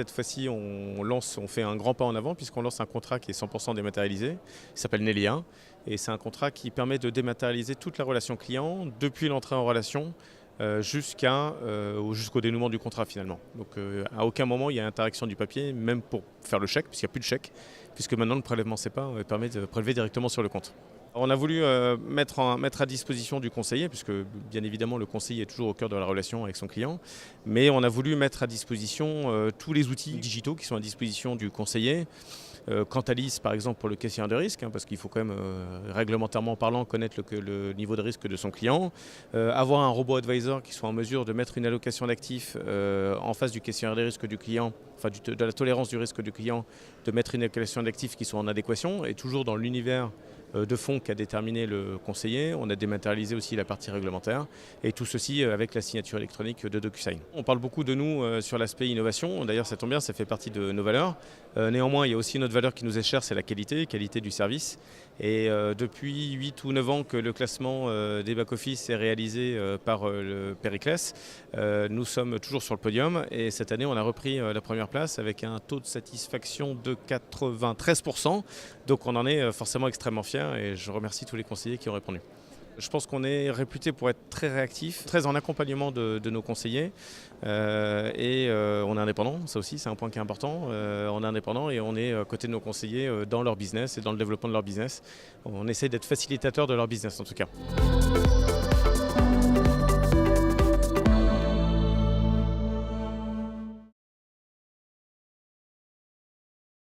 cette fois-ci, on fait un grand pas en avant puisqu'on lance un contrat qui est 100% dématérialisé. Il s'appelle Nelia et c'est un contrat qui permet de dématérialiser toute la relation client depuis l'entrée en relation jusqu'au dénouement du contrat finalement. Donc à aucun moment il y a interaction du papier, même pour faire le chèque, puisqu'il n'y a plus de chèque, puisque maintenant le prélèvement SEPA permet de prélever directement sur le compte. On a voulu mettre à disposition du conseiller, puisque bien évidemment le conseiller est toujours au cœur de la relation avec son client, mais on a voulu mettre à disposition tous les outils digitaux qui sont à disposition du conseiller. Cantalis par exemple pour le questionnaire de risque, parce qu'il faut quand même réglementairement parlant connaître le niveau de risque de son client, avoir un robot advisor qui soit en mesure de mettre une allocation d'actifs en face du questionnaire de risque du client, enfin de la tolérance du risque du client, de mettre une allocation d'actifs qui soit en adéquation et toujours dans l'univers de fonds qu'a déterminé le conseiller. On a dématérialisé aussi la partie réglementaire et tout ceci avec la signature électronique de DocuSign. On parle beaucoup de nous sur l'aspect innovation, d'ailleurs ça tombe bien, ça fait partie de nos valeurs. Néanmoins il y a aussi une autre valeur qui nous est chère, c'est la qualité du service. Et depuis 8 ou 9 ans que le classement des back-office est réalisé par le Périclès, nous sommes toujours sur le podium et cette année on a repris la première place avec un taux de satisfaction de 93%. Donc on en est forcément extrêmement fiers et je remercie tous les conseillers qui ont répondu. Je pense qu'on est réputé pour être très réactif, très en accompagnement de nos conseillers on est indépendant, ça aussi c'est un point qui est important. On est indépendant et on est à côté de nos conseillers dans leur business et dans le développement de leur business. On essaie d'être facilitateur de leur business en tout cas.